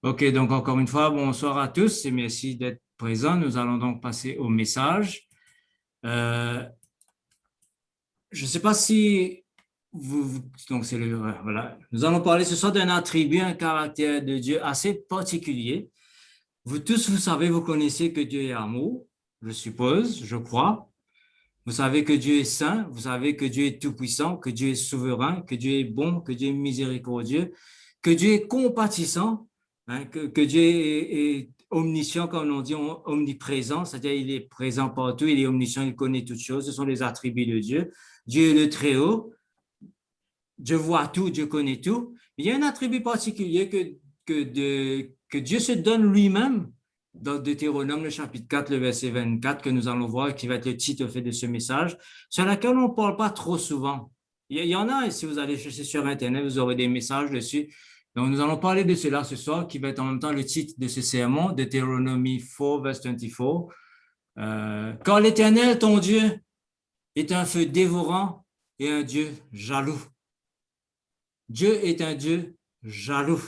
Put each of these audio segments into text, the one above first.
Ok, donc encore une fois, bonsoir à tous et merci d'être présents. Nous allons donc passer au message. Euh, je ne sais pas si donc c'est voilà. Nous allons parler ce soir d'un attribut, un caractère de Dieu assez particulier. Vous tous, vous savez, vous connaissez que Dieu est amour, je suppose, je crois. Vous savez que Dieu est saint, vous savez que Dieu est tout-puissant, que Dieu est souverain, que Dieu est bon, que Dieu est miséricordieux, que Dieu est compatissant, hein, que Dieu est omniscient, comme on dit, omniprésent, c'est-à-dire il est présent partout, il est omniscient, il connaît toutes choses, ce sont les attributs de Dieu. Dieu est le Très-Haut, Dieu voit tout, Dieu connaît tout. Il y a un attribut particulier que Dieu se donne lui-même dans Deutéronome, le chapitre 4, le verset 24, que nous allons voir, qui va être le titre fait de ce message, sur laquelle on ne parle pas trop souvent. Il y en a, et si vous allez chercher sur Internet, vous aurez des messages dessus. Donc, nous allons parler de cela ce soir, qui va être en même temps le titre de ce sermon, Deutéronome 4, verset 24. Car l'Éternel, ton Dieu, est un feu dévorant et un Dieu jaloux. Dieu est un Dieu jaloux.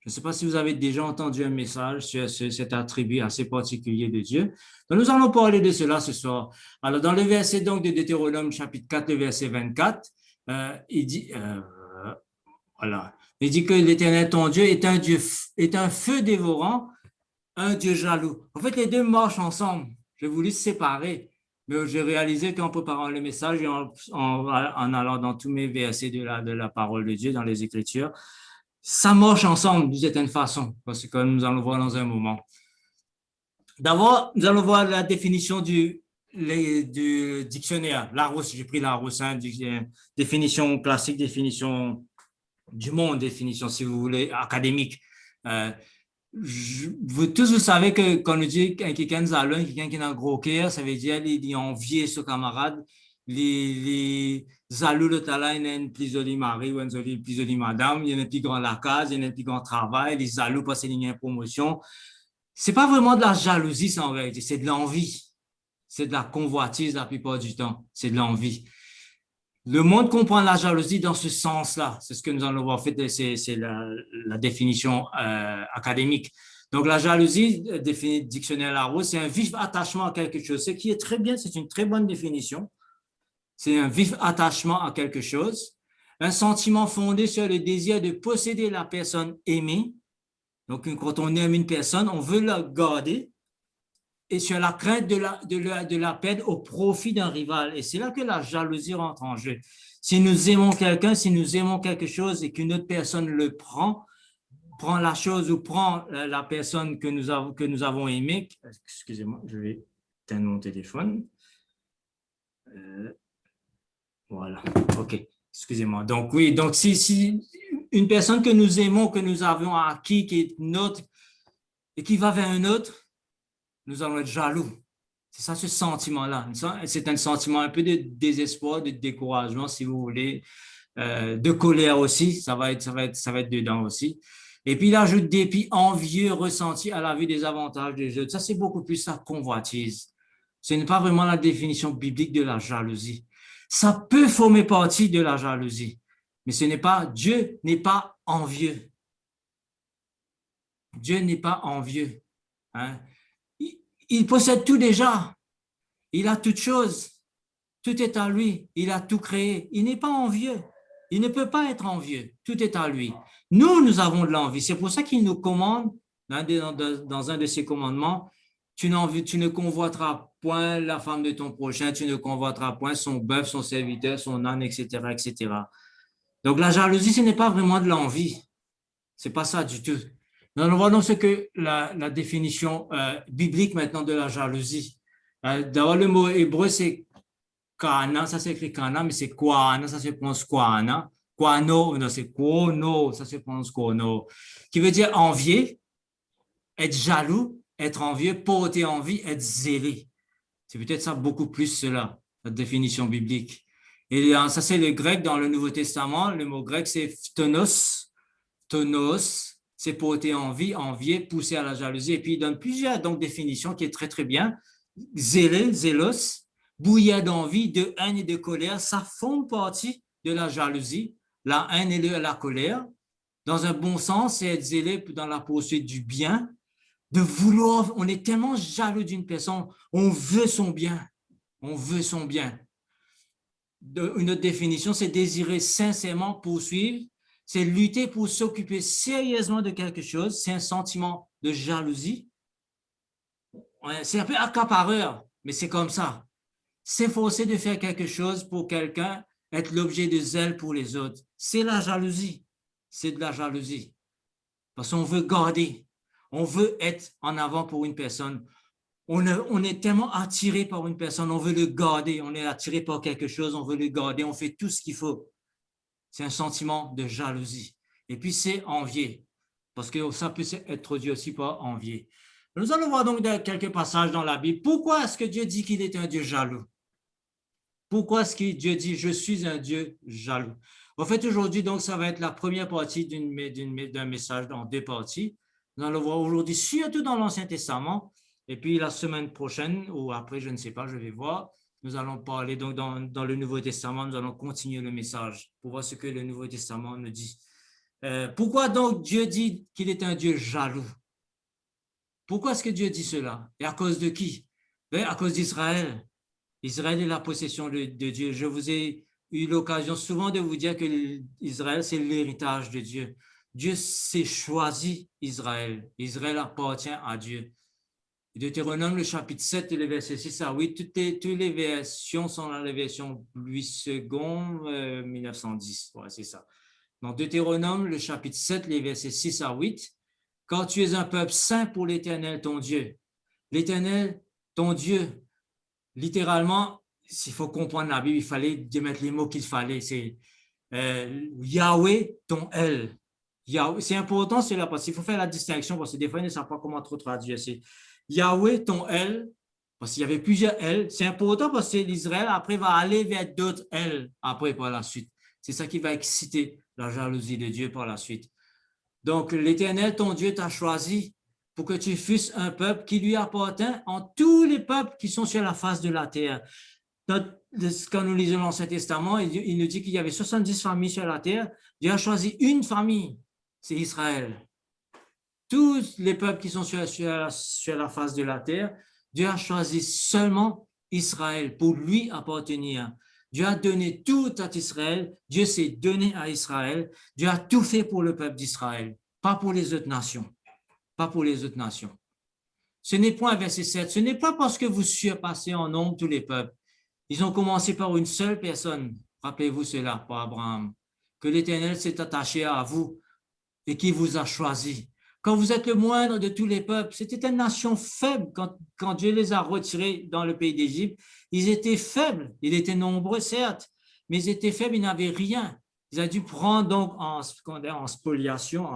Je ne sais pas si vous avez déjà entendu un message sur cet attribut assez particulier de Dieu. Donc, nous allons parler de cela ce soir. Alors, dans le verset donc de Deutéronome, chapitre 4, le verset 24, il dit, voilà, il dit que l'Éternel, ton Dieu, est un Dieu, est un feu dévorant, un Dieu jaloux. En fait, les deux marchent ensemble. J'ai voulu se séparer, mais j'ai réalisé qu'en préparant le message et en allant dans tous mes versets de la parole de Dieu, dans les Écritures, ça marche ensemble d'une certaine façon, parce que nous allons voir dans un moment. D'abord, nous allons voir la définition du dictionnaire. Larousse, j'ai pris Larousse, hein, définition classique, définition du monde, définition, si vous voulez, académique. Euh, vous tous, vous savez que quand on dit quelqu'un de zalon, quelqu'un qui a un gros cœur, ça veut dire qu'il envie son camarade, les zalou le talent, il y a une plus jolie mari ou une plus jolie madame, il y a un plus grand la case, il y a un plus grand travail, les zalou parce qu'il y a une promotion. C'est pas vraiment de la jalousie, ça en réalité, c'est de l'envie. C'est de la convoitise la plupart du temps. C'est de l'envie. Le monde comprend la jalousie dans ce sens-là. C'est ce que nous allons voir. En fait, c'est la définition académique. Donc, la jalousie, définie dictionnaire Larousse, c'est un vif attachement à quelque chose. Ce qui est très bien, c'est une très bonne définition. C'est un vif attachement à quelque chose. Un sentiment fondé sur le désir de posséder la personne aimée. Donc, quand on aime une personne, on veut la garder et sur la crainte de la perdre au profit d'un rival. Et c'est là que la jalousie rentre en jeu. Si nous aimons quelqu'un, si nous aimons quelque chose et qu'une autre personne le prend la chose ou prend la personne que nous avons aimée, excusez-moi, je vais éteindre mon téléphone. Euh, voilà, ok, excusez-moi. Donc oui, donc si une personne que nous aimons, que nous avons acquis, qui est notre, et qui va vers un autre, nous allons être jaloux. C'est ça, ce sentiment-là. C'est un sentiment un peu de désespoir, de découragement, si vous voulez, de colère aussi. Ça va être dedans aussi. Et puis, il ajoute dépit envieux ressenti à la vue des avantages des autres. Ça, c'est beaucoup plus la convoitise. Ce n'est pas vraiment la définition biblique de la jalousie. Ça peut former partie de la jalousie, mais ce n'est pas, Dieu n'est pas envieux. Dieu n'est pas envieux. Hein? Il possède tout déjà. Il a toutes choses. Tout est à lui. Il a tout créé. Il n'est pas envieux. Il ne peut pas être envieux. Tout est à lui. Nous avons de l'envie. C'est pour ça qu'il nous commande, dans un de ses commandements, tu ne convoiteras point la femme de ton prochain, tu ne convoiteras point son bœuf, son serviteur, son âne, etc., etc. Donc la jalousie, ce n'est pas vraiment de l'envie. C'est pas ça du tout. Nous allons voir donc ce que la définition biblique maintenant de la jalousie. D'abord, le mot hébreu, c'est kana, ça s'écrit kana, mais c'est kwana, ça se prononce kwana. Kwano, non, c'est kono, ça se prononce kono. Qui veut dire envier, être jaloux, être envieux, porter envie, être zélé. C'est peut-être ça beaucoup plus cela, la définition biblique. Et ça, c'est le grec dans le Nouveau Testament. Le mot grec, c'est phtonos. Tonos, c'est porter envie, envier, pousser à la jalousie. Et puis, il donne plusieurs donc, définitions qui est très, très bien. Zélé, zélos, bouillir d'envie, de haine et de colère, ça forme partie de la jalousie, la haine et la colère. Dans un bon sens, c'est être zélé dans la poursuite du bien, de vouloir, on est tellement jaloux d'une personne, on veut son bien, on veut son bien. Une autre définition, c'est désirer sincèrement poursuivre, c'est lutter pour s'occuper sérieusement de quelque chose, c'est un sentiment de jalousie. C'est un peu accapareur, mais c'est comme ça. S'efforcer de faire quelque chose pour quelqu'un, être l'objet de zèle pour les autres, c'est la jalousie. C'est de la jalousie. Parce qu'on veut garder, on veut être en avant pour une personne. On est tellement attiré par une personne, on veut le garder, on est attiré par quelque chose, on veut le garder, on fait tout ce qu'il faut. C'est un sentiment de jalousie. Et puis c'est envier, parce que ça peut être traduit aussi par envier. Nous allons voir donc quelques passages dans la Bible. Pourquoi est-ce que Dieu dit qu'il est un Dieu jaloux? Pourquoi est-ce que Dieu dit « Je suis un Dieu jaloux » ? En fait, aujourd'hui, donc, ça va être la première partie d'un message dans deux parties. Nous allons voir aujourd'hui, surtout dans l'Ancien Testament, et puis la semaine prochaine, ou après, je ne sais pas, je vais voir, nous allons parler donc dans le Nouveau Testament, nous allons continuer le message pour voir ce que le Nouveau Testament nous dit. Pourquoi donc Dieu dit qu'il est un Dieu jaloux? Pourquoi est-ce que Dieu dit cela? Et à cause de qui? Ben, à cause d'Israël. Israël est la possession de Dieu. Je vous ai eu l'occasion souvent de vous dire que Israël, c'est l'héritage de Dieu. Dieu s'est choisi Israël. Israël appartient à Dieu. Deutéronome, le chapitre 7, le verset 6 à 8, toutes les versions sont dans la version Louis II, 1910. Ouais, c'est ça. Dans Deutéronome, le chapitre 7, les versets 6 à 8, quand tu es un peuple saint pour l'Éternel, ton Dieu. L'Éternel, ton Dieu, littéralement, s'il faut comprendre la Bible, il fallait mettre les mots qu'il fallait. C'est Yahweh, ton El. C'est important, c'est là, parce qu'il faut faire la distinction, parce que des fois, ils ne savent pas comment trop traduire. C'est Yahweh, ton El, parce qu'il y avait plusieurs El. C'est important parce que l'Israël, après, va aller vers d'autres El, après, par la suite. C'est ça qui va exciter la jalousie de Dieu par la suite. Donc, l'Éternel, ton Dieu, t'a choisi pour que tu fusses un peuple qui lui appartient en tous les peuples qui sont sur la face de la terre. Quand nous lisons l'Ancien Testament, il nous dit qu'il y avait 70 familles sur la terre. Dieu a choisi une famille, c'est Israël. Tous les peuples qui sont sur la face de la terre, Dieu a choisi seulement Israël pour lui appartenir. Dieu a donné tout à Israël. Dieu s'est donné à Israël. Dieu a tout fait pour le peuple d'Israël, pas pour les autres nations. Pas pour les autres nations. Ce n'est point, verset 7, ce n'est pas parce que vous surpassez en nombre tous les peuples. Ils ont commencé par une seule personne. Rappelez-vous cela, par Abraham. Que l'Éternel s'est attaché à vous et qui vous a choisi. Quand vous êtes le moindre de tous les peuples, c'était une nation faible quand Dieu les a retirés dans le pays d'Égypte. Ils étaient faibles, ils étaient nombreux certes, mais ils étaient faibles, ils n'avaient rien. Ils ont dû prendre donc en spoliation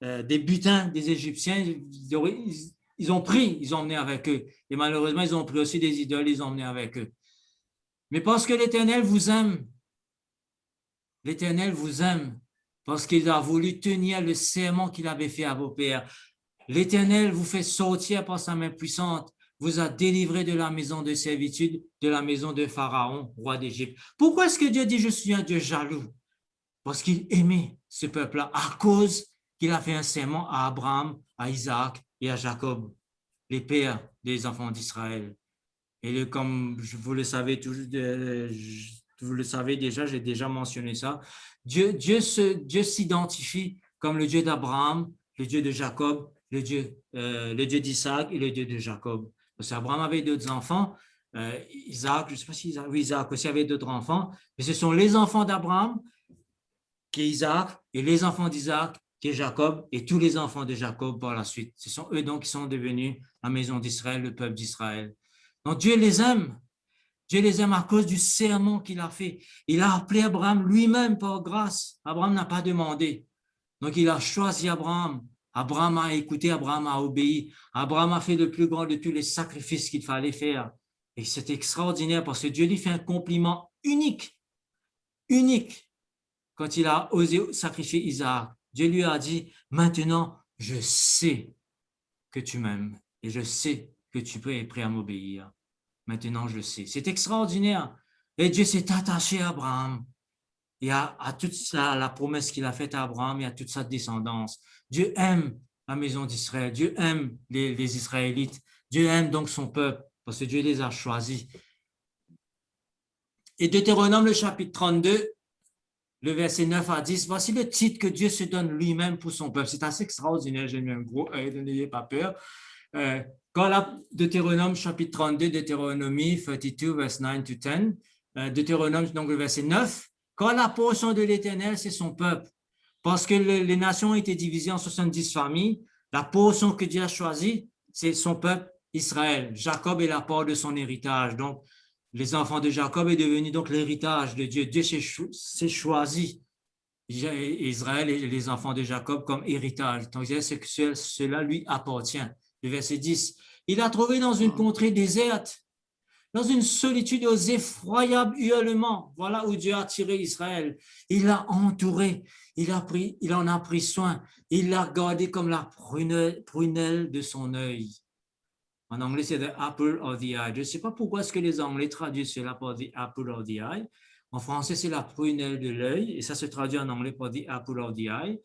des butins des Égyptiens. Ils ont pris, ils ont emmené avec eux. Et malheureusement, ils ont pris aussi des idoles, ils ont emmené avec eux. Mais parce que l'Éternel vous aime, l'Éternel vous aime, parce qu'il a voulu tenir le serment qu'il avait fait à vos pères. L'Éternel vous fait sortir par sa main puissante, vous a délivré de la maison de servitude, de la maison de Pharaon, roi d'Égypte. Pourquoi est-ce que Dieu dit « Je suis un Dieu jaloux » ? Parce qu'il aimait ce peuple-là à cause qu'il a fait un serment à Abraham, à Isaac et à Jacob, les pères des enfants d'Israël. Et comme vous le savez, vous le savez déjà, j'ai déjà mentionné ça, Dieu s'identifie comme le Dieu d'Abraham, le Dieu de Jacob, le Dieu d'Isaac et le Dieu de Jacob. Parce qu'Abraham avait d'autres enfants, Isaac, je ne sais pas si Isaac aussi avait d'autres enfants, mais ce sont les enfants d'Abraham qui est Isaac et les enfants d'Isaac qui est Jacob et tous les enfants de Jacob par la suite. Ce sont eux donc qui sont devenus la maison d'Israël, le peuple d'Israël. Donc Dieu les aime. Dieu les aime à cause du serment qu'il a fait. Il a appelé Abraham lui-même par grâce. Abraham n'a pas demandé. Donc il a choisi Abraham. Abraham a écouté, Abraham a obéi. Abraham a fait le plus grand de tous les sacrifices qu'il fallait faire. Et c'est extraordinaire parce que Dieu lui fait un compliment unique, unique, quand il a osé sacrifier Isaac. Dieu lui a dit, maintenant, je sais que tu m'aimes et je sais que tu es prêt à m'obéir. Maintenant, je sais. C'est extraordinaire. Et Dieu s'est attaché à Abraham. et à toute la promesse qu'il a faite à Abraham et à toute sa descendance. Dieu aime la maison d'Israël, Dieu aime les Israélites, Dieu aime donc son peuple, parce que Dieu les a choisis. Et Deutéronome, le chapitre 32, le verset 9 à 10, voici le titre que Dieu se donne lui-même pour son peuple. C'est assez extraordinaire, j'ai mis un gros œil, n'ayez pas peur. Quand la Deutéronome, chapitre 32, Deutéronomie 32, verset 9 to 10, Deutéronome, donc le verset 9, quand la portion de l'Éternel, c'est son peuple, parce que les nations ont été divisées en 70 familles, la portion que Dieu a choisie, c'est son peuple Israël. Jacob est la part de son héritage. Donc, les enfants de Jacob est devenu donc l'héritage de Dieu. Dieu s'est choisi Israël et les enfants de Jacob comme héritage. Donc, cela lui appartient. Le verset 10. Il a trouvé dans une contrée déserte, dans une solitude aux effroyables hurlements. Voilà où Dieu a tiré Israël. Il l'a entouré, il en a pris soin, il l'a gardé comme la prunelle de son œil. En anglais, c'est the apple of the eye. Je ne sais pas pourquoi est-ce que les Anglais traduisent cela par the apple of the eye. En français, c'est la prunelle de l'œil, et ça se traduit en anglais par the apple of the eye.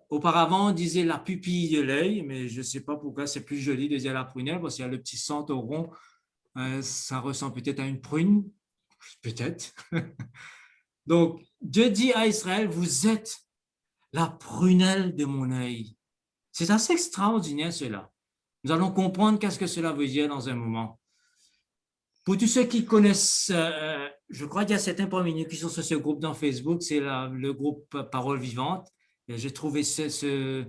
Auparavant, on disait la pupille de l'œil, mais je ne sais pas pourquoi c'est plus joli de dire la prunelle, parce qu'il y a le petit centre rond, ça ressemble peut-être à une prune, peut-être. Donc, Dieu dit à Israël, vous êtes la prunelle de mon œil. C'est assez extraordinaire cela. Nous allons comprendre qu'est-ce que cela veut dire dans un moment. Pour tous ceux qui connaissent, je crois qu'il y a certains parmi nous qui sont sur ce groupe dans Facebook, c'est le groupe Parole Vivante. J'ai trouvé ce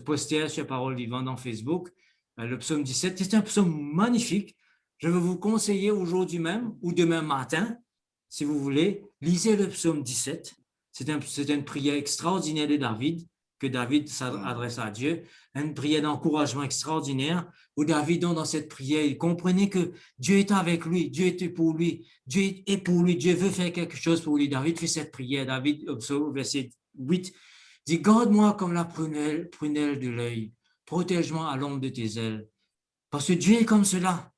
poster sur Parole Vivante dans Facebook, le psaume 17. C'est un psaume magnifique. Je vais vous conseiller aujourd'hui même ou demain matin, si vous voulez, lisez le psaume 17. C'est une prière extraordinaire de David, que David s'adresse à Dieu, une prière d'encouragement extraordinaire, où David, dans cette prière, il comprenait que Dieu est avec lui, Dieu était pour lui, Dieu est pour lui, Dieu veut faire quelque chose pour lui. David fait cette prière, David, au verset 8, dit, garde-moi comme la prunelle de l'œil, protège-moi à l'ombre de tes ailes. Parce que Dieu est comme cela.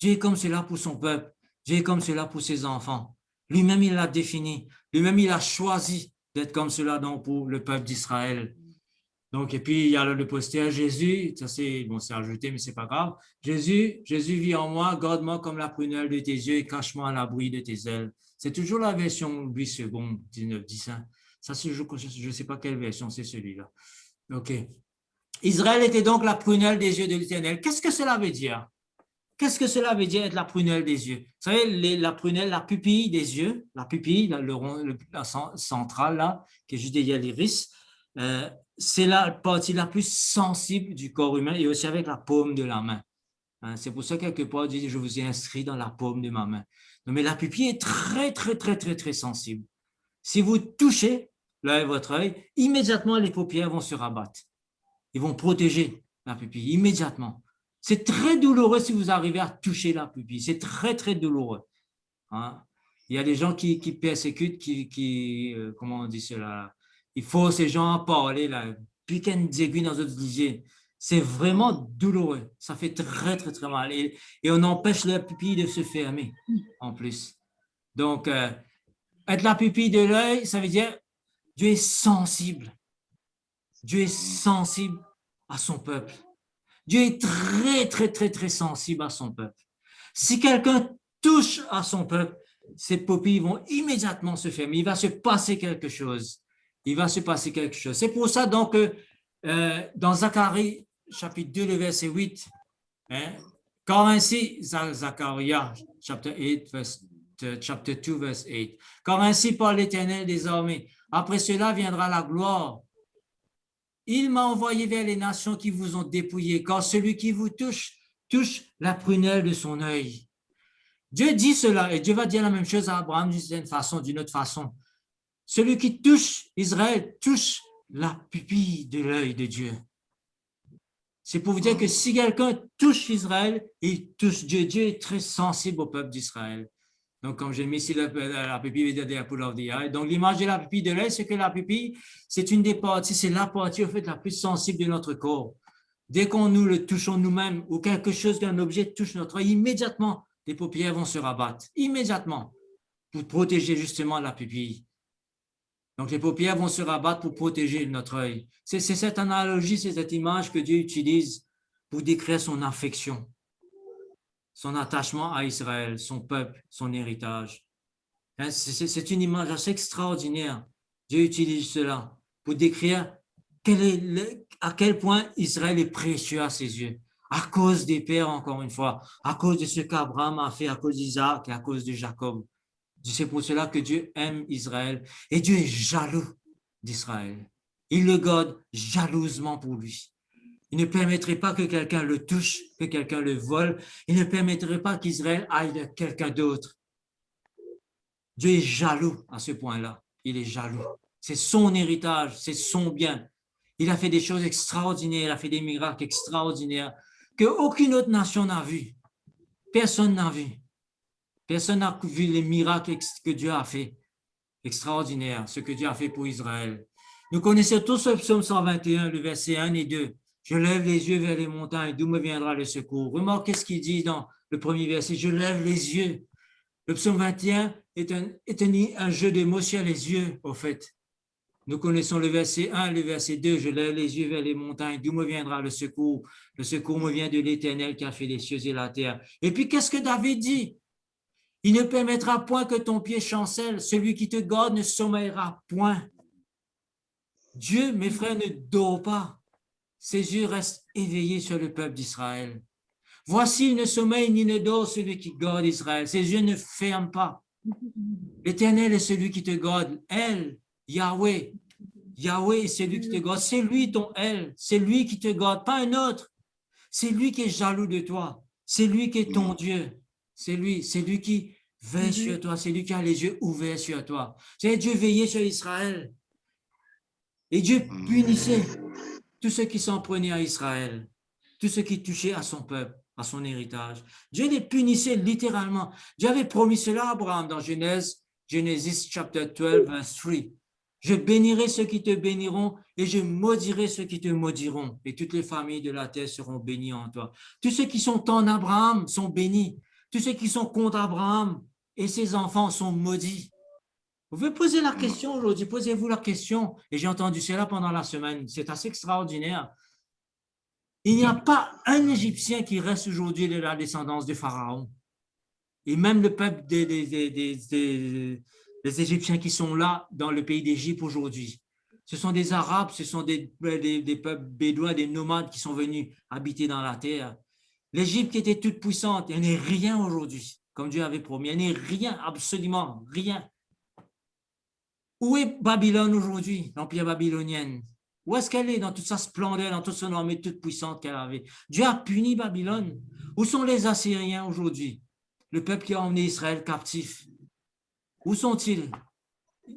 Dieu est comme cela pour son peuple. Dieu est comme cela pour ses enfants. Lui-même, il l'a défini. Lui-même, il a choisi d'être comme cela pour le peuple d'Israël. Donc, et puis, il y a le poster Jésus, ça c'est ajouté, mais c'est pas grave. Jésus vit en moi, garde-moi comme la prunelle de tes yeux et cache-moi à l'abri de tes ailes. C'est toujours la version 8 secondes, 19, 10. Hein. Ça, je ne sais pas quelle version c'est celui-là. OK. Israël était donc la prunelle des yeux de l'Éternel. Qu'est-ce que cela veut dire? Qu'est-ce que cela veut dire être la prunelle des yeux? Vous savez, la prunelle, la pupille des yeux, la pupille, le rond la centrale, là, qui est juste derrière l'iris, c'est la partie la plus sensible du corps humain et aussi avec la paume de la main. Hein, c'est pour ça, quelque part, dit, je vous ai inscrit dans la paume de ma main. Non, mais la pupille est très, très, très, très, très sensible. Si vous touchez votre œil, immédiatement, les paupières vont se rabattre. Ils vont protéger la pupille immédiatement. C'est très douloureux si vous arrivez à toucher la pupille. C'est très, très douloureux. Hein? Il y a des gens qui persécutent, comment on dit cela? Il faut ces gens à parler, là, piquer des aiguilles dans notre visée. C'est vraiment douloureux. Ça fait très, très, très mal. Et on empêche la pupille de se fermer, en plus. Donc, être la pupille de l'œil, ça veut dire Dieu est sensible. Dieu est sensible à son peuple. Dieu est très, très, très, très sensible à son peuple. Si quelqu'un touche à son peuple, ses pupilles vont immédiatement se fermer. Il va se passer quelque chose. Il va se passer quelque chose. C'est pour ça donc que dans Zacharie, chapitre 2, le verset 8, hein, car ainsi, Zacharie, chapter 2, verse 8, car ainsi parle l'Éternel des armées, après cela viendra la gloire. Il m'a envoyé vers les nations qui vous ont dépouillé, car celui qui vous touche, touche la prunelle de son œil. Dieu dit cela, et Dieu va dire la même chose à Abraham d'une autre façon. Celui qui touche Israël touche la pupille de l'œil de Dieu. C'est pour vous dire que si quelqu'un touche Israël, il touche Dieu. Dieu est très sensible au peuple d'Israël. Donc, comme j'ai mis ici la pupille de l'apple of the eye. Donc, l'image de la pupille de l'œil, c'est que la pupille, c'est une des parties, c'est la partie, en fait, la plus sensible de notre corps. Dès qu'on nous le touchons nous-mêmes ou quelque chose, qu'un objet touche notre œil, immédiatement, les paupières vont se rabattre. Immédiatement. pour protéger justement la pupille. Donc, les paupières vont se rabattre pour protéger notre œil. C'est cette analogie, c'est cette image que Dieu utilise pour décrire son affection, son attachement à Israël, son peuple, son héritage. C'est une image assez extraordinaire. Dieu utilise cela pour décrire à quel point Israël est précieux à ses yeux. À cause des pères, encore une fois, à cause de ce qu'Abraham a fait, à cause d'Isaac et à cause de Jacob. C'est pour cela que Dieu aime Israël et Dieu est jaloux d'Israël. Il le garde jalousement pour lui. Il ne permettrait pas que quelqu'un le touche, que quelqu'un le vole. Il ne permettrait pas qu'Israël aille de quelqu'un d'autre. Dieu est jaloux à ce point-là. Il est jaloux. C'est son héritage, c'est son bien. Il a fait des choses extraordinaires, il a fait des miracles extraordinaires qu'aucune autre nation n'a vu. Personne n'a vu. Personne n'a vu les miracles que Dieu a fait. Extraordinaire, ce que Dieu a fait pour Israël. Nous connaissons tous le psaume 121, le verset 1 et 2. Je lève les yeux vers les montagnes, d'où me viendra le secours. Remarquez ce qu'il dit dans le premier verset. Je lève les yeux. Le psaume 21 est un jeu de mots sur les yeux, au fait. Nous connaissons le verset 1, le verset 2. Je lève les yeux vers les montagnes, d'où me viendra le secours. Le secours me vient de l'Éternel qui a fait les cieux et la terre. Et puis, qu'est-ce que David dit? Il ne permettra point que ton pied chancelle. Celui qui te garde ne sommeillera point. Dieu, mes frères, ne dort pas. Ses yeux restent éveillés sur le peuple d'Israël. Voici, il ne sommeille ni ne dort celui qui garde Israël. Ses yeux ne ferment pas. L'Éternel est celui qui te garde. Elle, Yahweh. Yahweh est celui qui te garde. C'est lui ton elle. C'est lui qui te garde, pas un autre. C'est lui qui est jaloux de toi. C'est lui qui est ton Dieu. C'est lui qui veille sur toi. C'est lui qui a les yeux ouverts sur toi. C'est Dieu veillait sur Israël. Et Dieu punissait tous ceux qui s'en prenaient à Israël, tous ceux qui touchaient à son peuple, à son héritage. Dieu les punissait littéralement. Dieu avait promis cela à Abraham dans Genesis chapter 12, verse 3. Je bénirai ceux qui te béniront et je maudirai ceux qui te maudiront. Et toutes les familles de la terre seront bénies en toi. Tous ceux qui sont en Abraham sont bénis. Tous ceux qui sont contre Abraham et ses enfants sont maudits. Vous pouvez poser la question aujourd'hui, posez-vous la question. Et j'ai entendu cela pendant la semaine. C'est assez extraordinaire. Il n'y a pas un Égyptien qui reste aujourd'hui de la descendance de Pharaon. Et même le peuple des Égyptiens qui sont là dans le pays d'Égypte aujourd'hui. Ce sont des Arabes, ce sont des peuples bédouins, des nomades qui sont venus habiter dans la terre. L'Égypte qui était toute puissante, elle n'est rien aujourd'hui, comme Dieu avait promis. Elle n'est rien, absolument rien. Où est Babylone aujourd'hui, l'empire babylonien? Où est-ce qu'elle est dans toute sa splendeur, dans toute son armée toute puissante qu'elle avait? Dieu a puni Babylone. Où sont les Assyriens aujourd'hui? Le peuple qui a emmené Israël captif. Où sont-ils?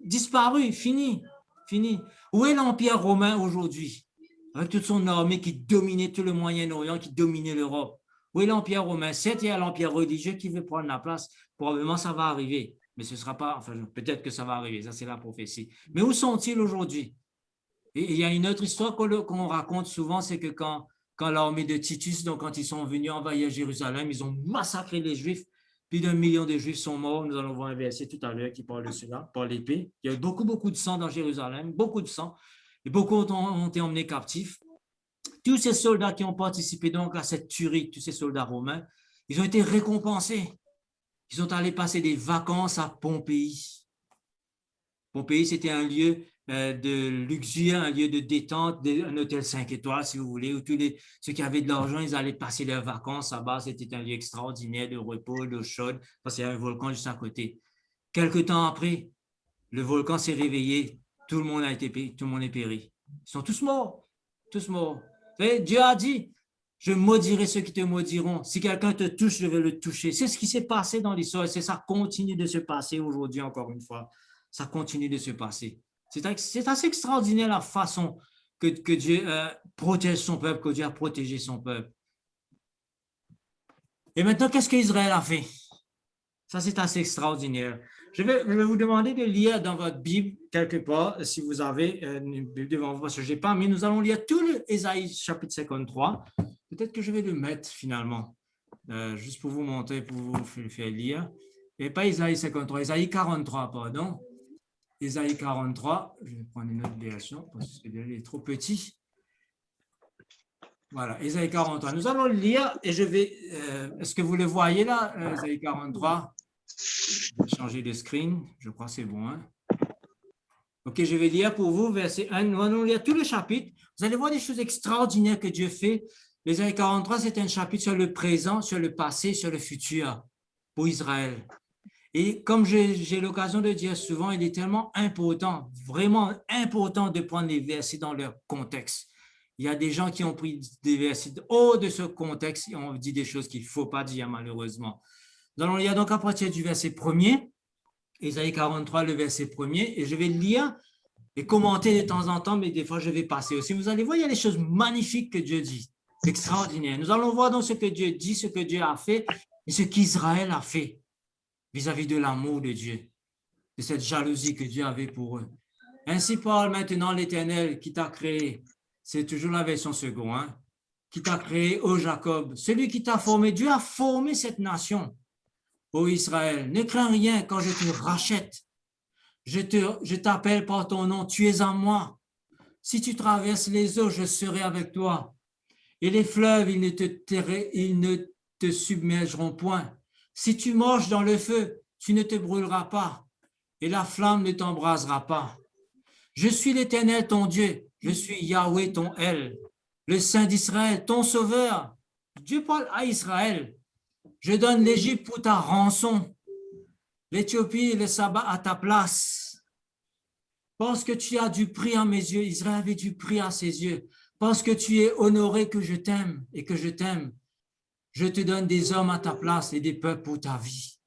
Disparus, fini, fini. Où est l'empire romain aujourd'hui? Avec toute son armée qui dominait tout le Moyen-Orient, qui dominait l'Europe. Où est l'empire romain? Certes, il y a l'empire religieux qui veut prendre la place. Probablement, ça va arriver. Mais ce ne sera pas, enfin, peut-être que ça va arriver, ça c'est la prophétie. Mais où sont-ils aujourd'hui? Et il y a une autre histoire qu'on raconte souvent, c'est que quand l'armée de Titus, donc quand ils sont venus envahir Jérusalem, ils ont massacré les Juifs. Plus d'1 million de Juifs sont morts. Nous allons voir un verset tout à l'heure qui parle de cela, par l'épée. Il y a eu beaucoup, beaucoup de sang dans Jérusalem, beaucoup de sang. Et beaucoup ont été emmenés captifs. Tous ces soldats qui ont participé donc à cette tuerie, tous ces soldats romains, ils ont été récompensés. Ils sont allés passer des vacances à Pompéi. Pompéi, c'était un lieu de luxure, un lieu de détente, un hôtel 5 étoiles, si vous voulez, où tous ceux qui avaient de l'argent, ils allaient passer leurs vacances là-bas. C'était un lieu extraordinaire de repos, d'eau chaude, parce qu'il y a un volcan juste à côté. Quelque temps après, le volcan s'est réveillé, tout le monde est péri. Ils sont tous morts, tous morts. Vous savez, Dieu a dit, je maudirai ceux qui te maudiront. Si quelqu'un te touche, je vais le toucher. C'est ce qui s'est passé dans l'histoire et ça continue de se passer aujourd'hui encore une fois. Ça continue de se passer. C'est assez extraordinaire la façon que Dieu protège son peuple, que Dieu a protégé son peuple. Et maintenant, qu'est-ce qu'Israël a fait? Ça, c'est assez extraordinaire. Je vais vous demander de lire dans votre Bible, quelque part, si vous avez une Bible devant vous, parce que je n'ai pas, mais nous allons lire tout l'Ésaïe chapitre 53. Peut-être que je vais le mettre finalement, juste pour vous montrer, pour vous faire lire. et pas Isaïe 53, Isaïe 43, pardon. Isaïe 43, je vais prendre une autre version parce que celui-là est trop petit. Voilà, Isaïe 43. Nous allons le lire et je vais. Est-ce que vous le voyez là, Isaïe 43? Je vais changer de screen, je crois que c'est bon. Hein? Ok, je vais lire pour vous verset 1. Nous allons lire tout le chapitre. Vous allez voir des choses extraordinaires que Dieu fait. Isaïe 43, c'est un chapitre sur le présent, sur le passé, sur le futur pour Israël. Et comme j'ai l'occasion de dire souvent, il est tellement important, vraiment important de prendre les versets dans leur contexte. Il y a des gens qui ont pris des versets hors de ce contexte et ont dit des choses qu'il ne faut pas dire malheureusement. Nous allons lire donc à partir du verset 1er, Isaïe 43, le verset 1er, et je vais le lire et commenter de temps en temps, mais des fois je vais passer aussi. Vous allez voir, il y a des choses magnifiques que Dieu dit, extraordinaires. Nous allons voir donc ce que Dieu dit, ce que Dieu a fait et ce qu'Israël a fait vis-à-vis de l'amour de Dieu, de cette jalousie que Dieu avait pour eux. Ainsi parle maintenant l'Éternel qui t'a créé. C'est toujours la version seconde, hein? Qui t'a créé, ô Jacob, celui qui t'a formé. Dieu a formé cette nation, ô Israël. Ne crains rien quand je te rachète. Je t'appelle par ton nom, tu es en moi. Si tu traverses les eaux, je serai avec toi. Et les fleuves, ils ne te submergeront point. Si tu marches dans le feu, tu ne te brûleras pas, et la flamme ne t'embrasera pas. Je suis l'Éternel, ton Dieu. Je suis Yahweh, ton El, le Saint d'Israël, ton Sauveur. Dieu parle à Israël. Je donne l'Égypte pour ta rançon, l'Éthiopie et le Saba à ta place. Parce que tu as du prix à mes yeux, Israël avait du prix à ses yeux. Parce que tu es honoré que je t'aime et que je t'aime, je te donne des hommes à ta place et des peuples pour ta vie.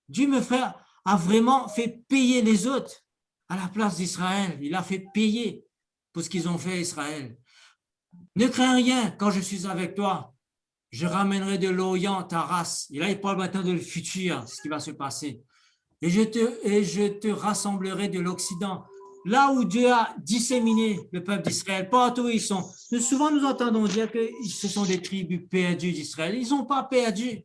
Dieu, me frère, a vraiment fait payer les autres à la place d'Israël. Il a fait payer pour ce qu'ils ont fait à Israël. Ne crains rien quand je suis avec toi. Je ramènerai de l'Orient ta race. Et là, il parle maintenant de le futur, ce qui va se passer. Et je te rassemblerai de l'Occident. Là où Dieu a disséminé le peuple d'Israël, partout où ils sont. Souvent, nous entendons dire que ce sont des tribus perdues d'Israël. Ils n'ont pas perdu.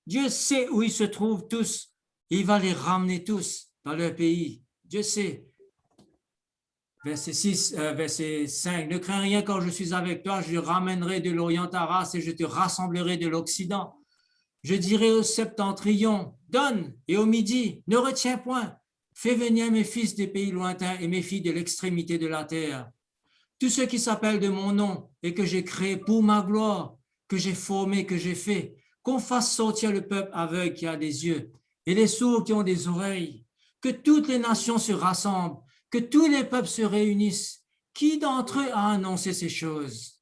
Dieu sait où ils se trouvent tous. Et il va les ramener tous dans leur pays. Dieu sait. Verset 6, verset 5. Ne crains rien quand je suis avec toi. Je ramènerai de l'Orient ta race et je te rassemblerai de l'Occident. Je dirai au septentrion, donne, et au midi, ne retiens point. Fais venir mes fils des pays lointains et mes filles de l'extrémité de la terre. Tous ceux qui s'appellent de mon nom et que j'ai créé pour ma gloire, que j'ai formé, que j'ai fait, qu'on fasse sortir le peuple aveugle qui a des yeux et les sourds qui ont des oreilles, que toutes les nations se rassemblent, que tous les peuples se réunissent. Qui d'entre eux a annoncé ces choses?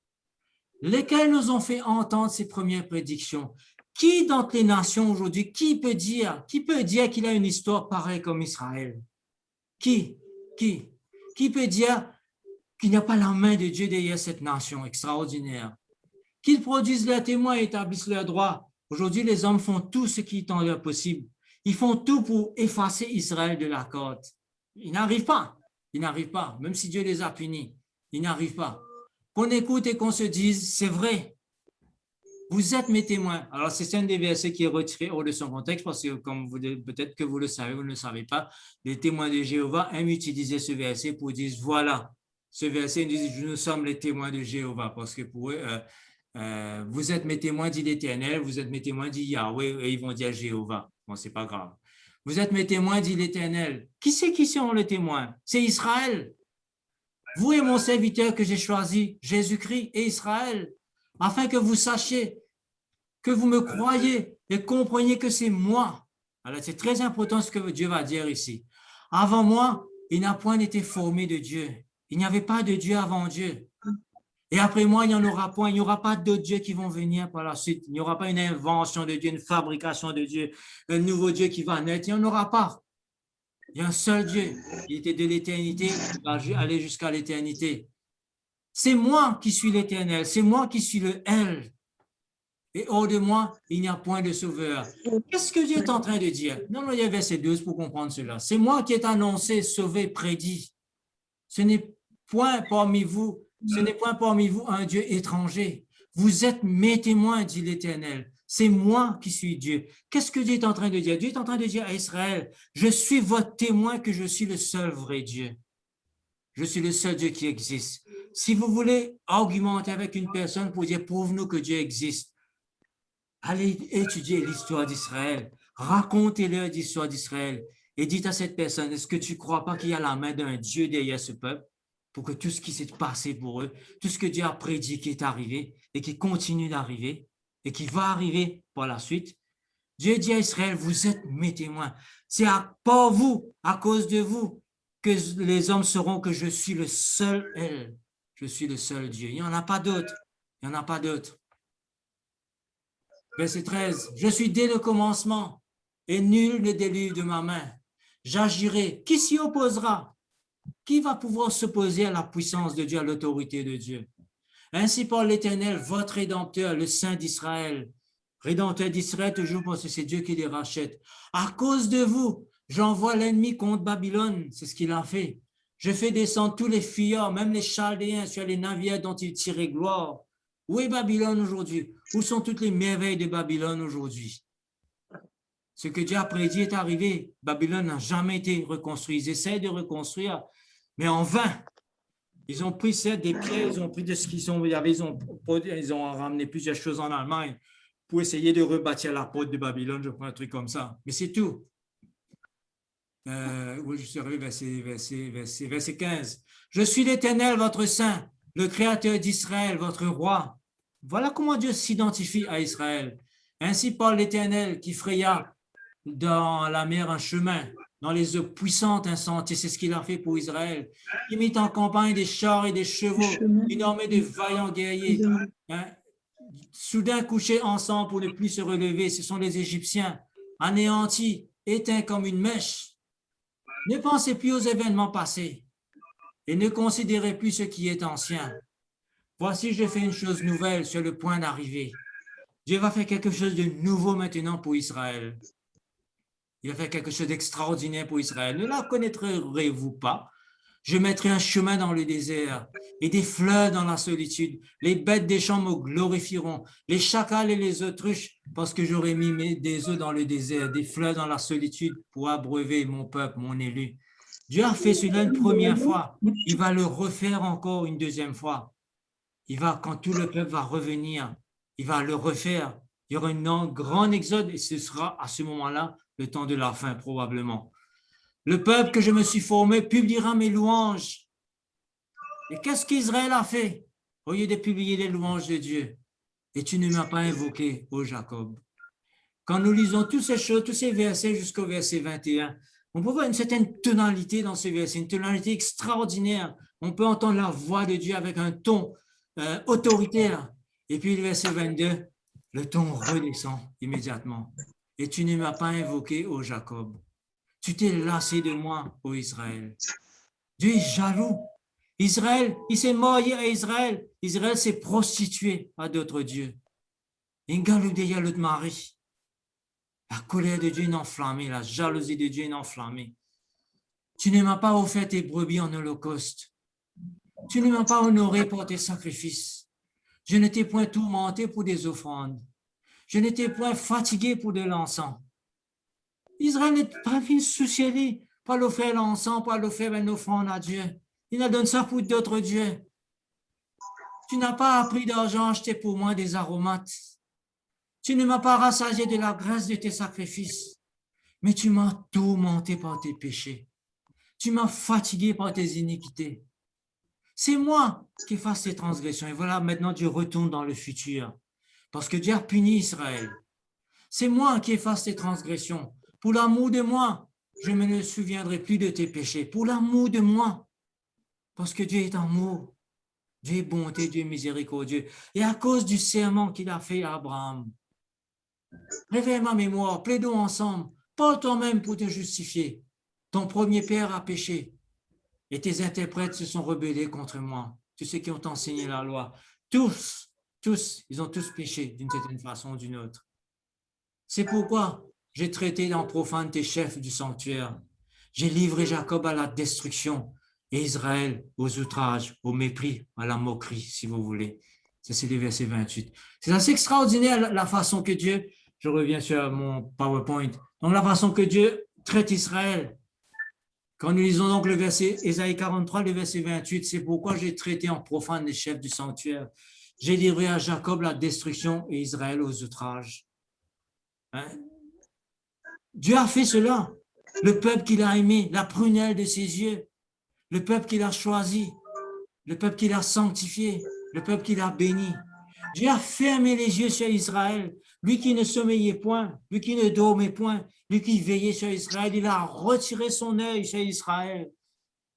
Lesquels nous ont fait entendre ces premières prédictions? Qui d'entre les nations aujourd'hui, qui peut dire qu'il a une histoire pareille comme Israël? Qui peut dire qu'il n'y a pas la main de Dieu derrière cette nation extraordinaire? Qu'ils produisent leurs témoins et établissent leurs droits. Aujourd'hui, les hommes font tout ce qui est en leur possible. Ils font tout pour effacer Israël de la carte. Ils n'arrivent pas. Même si Dieu les a punis. Ils n'arrivent pas. Qu'on écoute et qu'on se dise, c'est vrai. Vous êtes mes témoins. Alors, c'est un des versets qui est retiré hors de son contexte parce que, comme peut-être que vous le savez, vous ne le savez pas, les témoins de Jéhovah aiment utiliser ce verset pour dire, voilà, ce verset, ils disent, nous sommes les témoins de Jéhovah parce que pour eux, vous êtes mes témoins, dit l'Éternel, vous êtes mes témoins, dit Yahweh, et ils vont dire Jéhovah. Bon, c'est pas grave. Vous êtes mes témoins, dit l'Éternel. Qui sont les témoins? C'est Israël. Vous et mon serviteur que j'ai choisi, Jésus-Christ et Israël, afin que vous sachiez, que vous me croyez et compreniez que c'est moi. Alors, c'est très important ce que Dieu va dire ici. Avant moi, il n'a point été formé de Dieu. Il n'y avait pas de Dieu avant Dieu. Et après moi, il n'y en aura point. Il n'y aura pas d'autres dieux qui vont venir par la suite. Il n'y aura pas une invention de Dieu, une fabrication de Dieu, un nouveau Dieu qui va naître. Il n'y en aura pas. Il y a un seul Dieu. Il était de l'éternité, il va aller jusqu'à l'éternité. C'est moi qui suis l'Éternel. C'est moi qui suis le El. Et hors de moi, il n'y a point de sauveur. Qu'est-ce que Dieu est en train de dire? Non, il y a verset 12 pour comprendre cela. C'est moi qui ai annoncé, sauvé, prédit. Ce n'est point parmi vous un Dieu étranger. Vous êtes mes témoins, dit l'Éternel. C'est moi qui suis Dieu. Qu'est-ce que Dieu est en train de dire? Dieu est en train de dire à Israël, je suis votre témoin que je suis le seul vrai Dieu. Je suis le seul Dieu qui existe. Si vous voulez argumenter avec une personne pour dire, prouve-nous que Dieu existe, allez étudier l'histoire d'Israël. Racontez-leur l'histoire d'Israël et dites à cette personne, est-ce que tu ne crois pas qu'il y a la main d'un Dieu derrière ce peuple pour que tout ce qui s'est passé pour eux, tout ce que Dieu a prédit qui est arrivé et qui continue d'arriver et qui va arriver par la suite, Dieu dit à Israël, vous êtes mes témoins. C'est par vous, à cause de vous, que les hommes sauront que je suis le seul elle. Je suis le seul Dieu. Il n'y en a pas d'autre. Il n'y en a pas d'autre. Verset 13. Je suis dès le commencement et nul ne délivre de ma main. J'agirai. Qui s'y opposera? Qui va pouvoir s'opposer à la puissance de Dieu, à l'autorité de Dieu? Ainsi parle l'Éternel, votre Rédempteur, le Saint d'Israël. Rédempteur d'Israël, toujours parce que c'est Dieu qui les rachète. À cause de vous, j'envoie l'ennemi contre Babylone. C'est ce qu'il a fait. Je fais descendre tous les fillards, même les Chaldéens, sur les navires dont ils tiraient gloire. Où est Babylone aujourd'hui? Où sont toutes les merveilles de Babylone aujourd'hui? Ce que Dieu a prédit est arrivé. Babylone n'a jamais été reconstruit. Ils essaient de reconstruire, mais en vain. Ils ont pris des pierres, ils ont pris de ce qu'ils ont, ils ont ramené plusieurs choses en Allemagne pour essayer de rebâtir la porte de Babylone, je prends un truc comme ça. Mais c'est tout. Oui, je serai verset 15. Je suis l'Éternel, votre Saint, le Créateur d'Israël, votre roi. Voilà comment Dieu s'identifie à Israël. Ainsi parle l'Éternel qui fraya dans la mer un chemin, dans les eaux puissantes un sentier. C'est ce qu'il a fait pour Israël. Il mit en campagne des chars et des chevaux, une armée de vaillants guerriers. Hein? Soudain couchés ensemble pour ne plus se relever, ce sont les Égyptiens, anéantis, éteints comme une mèche. Ne pensez plus aux événements passés et ne considérez plus ce qui est ancien. Voici, je fais une chose nouvelle sur le point d'arriver. Dieu va faire quelque chose de nouveau maintenant pour Israël. Il va faire quelque chose d'extraordinaire pour Israël. Ne la connaîtrez-vous pas? Je mettrai un chemin dans le désert et des fleuves dans la solitude. Les bêtes des champs me glorifieront, les chacals et les autruches, parce que j'aurai mis des eaux dans le désert, des fleuves dans la solitude pour abreuver mon peuple, mon élu. Dieu a fait cela une première fois. Il va le refaire encore une deuxième fois. Quand tout le peuple va revenir, il va le refaire. Il y aura un grand exode et ce sera à ce moment-là le temps de la fin probablement. Le peuple que je me suis formé publiera mes louanges. Et qu'est-ce qu'Israël a fait au lieu de publier les louanges de Dieu? Et tu ne m'as pas invoqué, ô Jacob. Quand nous lisons toutes ces choses, tous ces versets jusqu'au verset 21, on peut voir une certaine tonalité dans ces versets, une tonalité extraordinaire. On peut entendre la voix de Dieu avec un ton autoritaire. Et puis le verset 22, le ton redescend immédiatement. Et tu ne m'as pas invoqué, ô Jacob. Tu t'es lassé de moi, ô Israël. Dieu est jaloux. Israël, il s'est marié à Israël. Israël s'est prostitué à d'autres dieux. Ingaloudeya l'autre mari. La colère de Dieu est enflammée, la jalousie de Dieu est enflammée. Tu ne m'as pas offert tes brebis en holocauste. Tu ne m'as pas honoré pour tes sacrifices. Je ne t'ai point tourmenté pour des offrandes. Je ne t'ai point fatigué pour de l'encens. Israël n'est pas venu soucier, pas l'offrir l'encens, pas l'offrir une offrande à Dieu. Il a donné ça pour d'autres dieux. Tu n'as pas appris d'argent acheté pour moi des aromates. Tu ne m'as pas rassasié de la graisse de tes sacrifices, mais tu m'as tourmenté par tes péchés. Tu m'as fatigué par tes iniquités. C'est moi qui efface ces transgressions. Et voilà, maintenant Dieu retourne dans le futur, parce que Dieu a puni Israël. C'est moi qui efface tes transgressions. Pour l'amour de moi, je ne me souviendrai plus de tes péchés. Pour l'amour de moi, parce que Dieu est amour, Dieu est bonté, Dieu est miséricordieux. Et à cause du serment qu'il a fait à Abraham, réveille ma mémoire, plaidons ensemble, parle toi-même pour te justifier. Ton premier père a péché et tes interprètes se sont rebellés contre moi. Tous ceux qui ont enseigné la loi, tous, ils ont tous péché d'une certaine façon ou d'une autre. C'est pourquoi j'ai traité en profane tes chefs du sanctuaire. J'ai livré Jacob à la destruction et Israël aux outrages, au mépris, à la moquerie, si vous voulez. Ça, c'est le verset 28. C'est assez extraordinaire la façon que Dieu, je reviens sur mon PowerPoint, donc la façon que Dieu traite Israël. Quand nous lisons donc le verset Ésaïe 43, le verset 28, c'est pourquoi j'ai traité en profane les chefs du sanctuaire. J'ai livré à Jacob la destruction et Israël aux outrages. Hein? Dieu a fait cela. Le peuple qu'il a aimé, la prunelle de ses yeux, le peuple qu'il a choisi, le peuple qu'il a sanctifié, le peuple qu'il a béni. Dieu a fermé les yeux sur Israël, lui qui ne sommeillait point, lui qui ne dormait point, lui qui veillait sur Israël, il a retiré son œil sur Israël.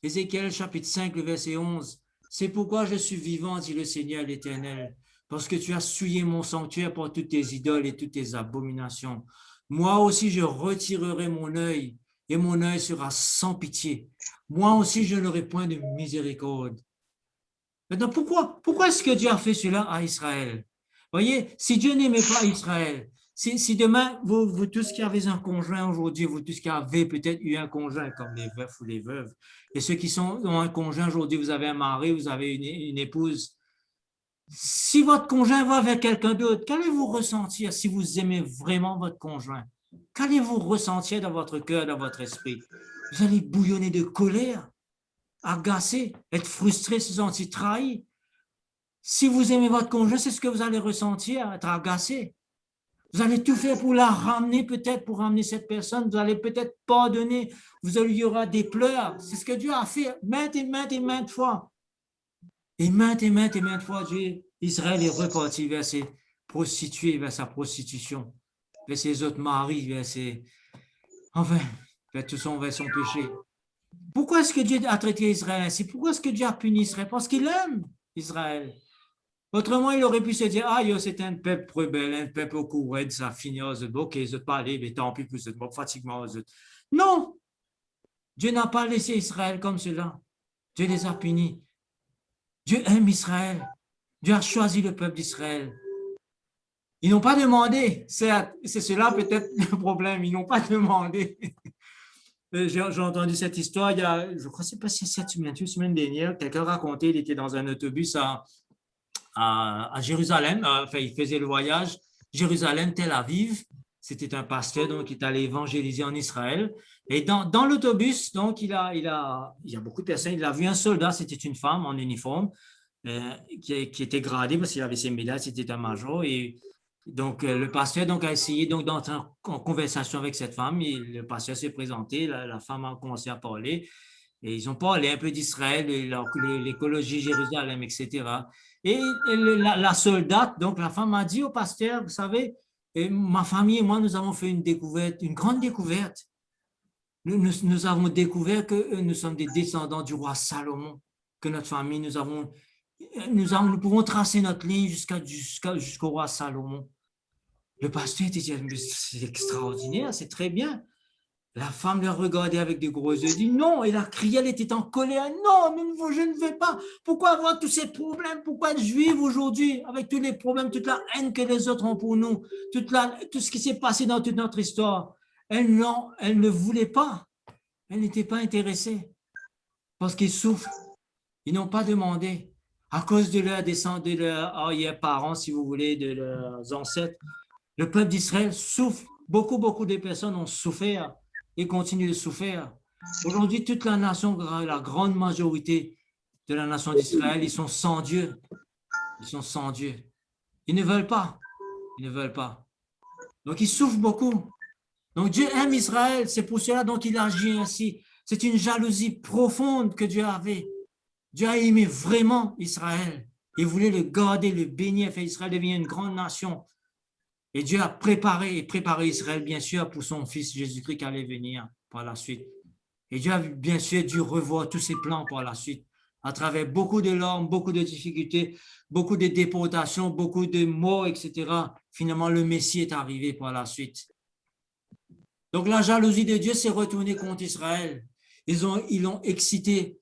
Ézéchiel chapitre 5, le verset 11. C'est pourquoi je suis vivant, dit le Seigneur l'Éternel, parce que tu as souillé mon sanctuaire pour toutes tes idoles et toutes tes abominations. Moi aussi, je retirerai mon œil, et mon œil sera sans pitié. Moi aussi, je n'aurai point de miséricorde. Maintenant, pourquoi est-ce que Dieu a fait cela à Israël? Voyez, si Dieu n'aimait pas Israël, si demain, vous tous qui avez un conjoint aujourd'hui, vous tous qui avez peut-être eu un conjoint, comme les veufs ou les veuves, et ceux qui ont un conjoint aujourd'hui, vous avez un mari, vous avez une épouse, si votre conjoint va vers quelqu'un d'autre, qu'allez-vous ressentir si vous aimez vraiment votre conjoint? Qu'allez-vous ressentir dans votre cœur, dans votre esprit? Vous allez bouillonner de colère, agacé, être frustré, se sentir trahi. Si vous aimez votre conjoint, c'est ce que vous allez ressentir, être agacé. Vous allez tout faire pour la ramener, peut-être pour ramener cette personne. Vous allez peut-être pardonner. Il y aura des pleurs. C'est ce que Dieu a fait maintes et maintes et maintes fois. Et maintes et maintes et maintes fois, Israël est reparti vers ses prostituées, vers sa prostitution, vers ses autres maris, enfin, vers tout vers son péché. Pourquoi est-ce que Dieu a traité Israël ainsi? Pourquoi est-ce que Dieu a puni Israël? Parce qu'il aime Israël. Autrement, il aurait pu se dire, ah, c'est un peuple rebelle, un peuple au courant, ça finit, ok, je vais pas aller, mais tant pis, plus fatiguement. Non! Dieu n'a pas laissé Israël comme cela. Dieu les a punis. Dieu aime Israël. Dieu a choisi le peuple d'Israël. Ils n'ont pas demandé. C'est cela peut-être le problème. Ils n'ont pas demandé. J'ai entendu cette histoire il y a, je crois, c'est pas si 7 semaines dernière. Quelqu'un racontait, il était dans un autobus à Jérusalem. Enfin, il faisait le voyage Jérusalem, Tel Aviv. C'était un pasteur donc qui est allé évangéliser en Israël. Et dans l'autobus, donc il y a beaucoup de personnes. Il a vu un soldat, c'était une femme en uniforme qui était gradée parce qu'il avait ses médailles, c'était un major. Et donc le pasteur donc a essayé donc d'entrer en conversation avec cette femme. Et le pasteur s'est présenté, la femme a commencé à parler. Et ils ont parlé un peu d'Israël, l'écologie Jérusalem, etc. Et la soldate, donc la femme a dit au pasteur, vous savez, ma famille et moi, nous avons fait une découverte, une grande découverte. Nous avons découvert que nous sommes des descendants du roi Salomon, que notre famille, nous pouvons tracer notre ligne jusqu'au roi Salomon. Le pasteur était dit, c'est extraordinaire, c'est très bien. La femme le regardait avec des gros yeux, dit non, elle a crié, elle était en colère, non, je ne veux pas. Pourquoi avoir tous ces problèmes? Pourquoi être juive aujourd'hui avec tous les problèmes, toute la haine que les autres ont pour nous, tout ce qui s'est passé dans toute notre histoire? Elle ne voulait pas, elle n'était pas intéressée parce qu'ils souffrent, ils n'ont pas demandé à cause de leur descendance, de leurs arrière-parents, si vous voulez, de leurs ancêtres. Le peuple d'Israël souffre, beaucoup de personnes ont souffert et continuent de souffrir. Aujourd'hui, toute la nation, la grande majorité de la nation d'Israël, ils sont sans Dieu. Ils sont sans Dieu. Ils ne veulent pas. Ils ne veulent pas. Donc, ils souffrent beaucoup. Donc, Dieu aime Israël. C'est pour cela donc il agit ainsi. C'est une jalousie profonde que Dieu avait. Dieu a aimé vraiment Israël. Il voulait le garder, le bénir, faire Israël devenir une grande nation. Et Dieu a préparé Israël, bien sûr, pour son fils Jésus-Christ qui allait venir par la suite. Et Dieu a bien sûr dû revoir tous ses plans par la suite, à travers beaucoup de larmes, beaucoup de difficultés, beaucoup de déportations, beaucoup de morts, etc. Finalement, le Messie est arrivé par la suite. Donc, la jalousie de Dieu s'est retournée contre Israël. Ils ont excité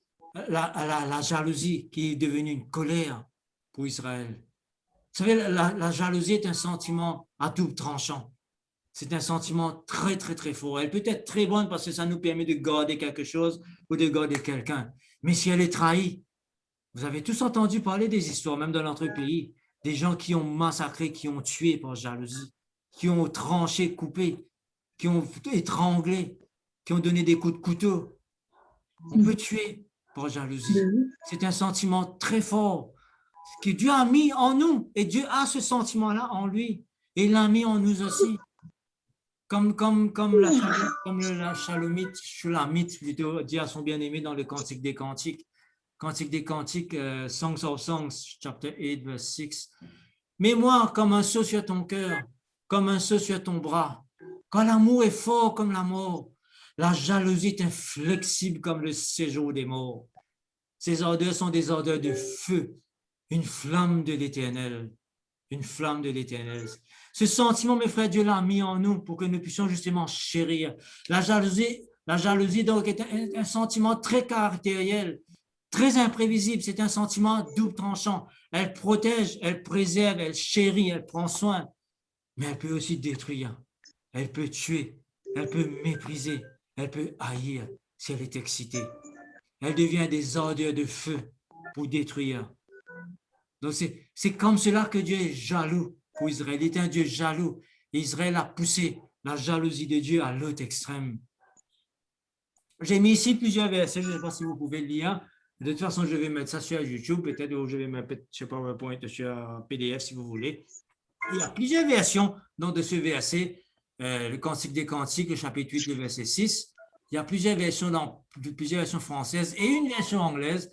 la jalousie qui est devenue une colère pour Israël. Vous savez, la jalousie est un sentiment à double tranchant. C'est un sentiment très, très, très fort. Elle peut être très bonne parce que ça nous permet de garder quelque chose ou de garder quelqu'un. Mais si elle est trahie, vous avez tous entendu parler des histoires, même dans notre pays, des gens qui ont massacré, qui ont tué par jalousie, qui ont tranché, coupé, qui ont étranglé, qui ont donné des coups de couteau. On peut tuer par jalousie. C'est un sentiment très fort que Dieu a mis en nous. Et Dieu a ce sentiment-là en lui. Et il l'a mis en nous aussi. Comme la Shulamite plutôt dit à son bien-aimé dans le Cantique des Cantiques. Cantique des Cantiques, Songs of Songs, chapter 8, verse 6. Mets-moi comme un sceau sur ton cœur, comme un sceau sur ton bras. Quand l'amour est fort comme la mort, la jalousie est inflexible comme le séjour des morts. Ces ardeurs sont des ardeurs de feu, une flamme de l'Éternel. Une flamme de l'Éternel. Ce sentiment, mes frères, Dieu l'a mis en nous pour que nous puissions justement chérir. La jalousie donc, est un sentiment très caractériel, très imprévisible. C'est un sentiment double tranchant. Elle protège, elle préserve, elle chérit, elle prend soin. Mais elle peut aussi détruire. Elle peut tuer. Elle peut mépriser. Elle peut haïr si elle est excitée. Elle devient des ardeurs de feu pour détruire. Donc, c'est comme cela que Dieu est jaloux pour Israël. Il est un Dieu jaloux. Et Israël a poussé la jalousie de Dieu à l'autre extrême. J'ai mis ici plusieurs versets. Je ne sais pas si vous pouvez le lire. De toute façon, je vais mettre ça sur YouTube. Peut-être que je vais mettre, je sais pas, un point sur PDF si vous voulez. Il y a plusieurs versions donc, de ce verset. Le Cantique des Cantiques, le chapitre 8, le verset 6. Il y a plusieurs versions françaises et une version anglaise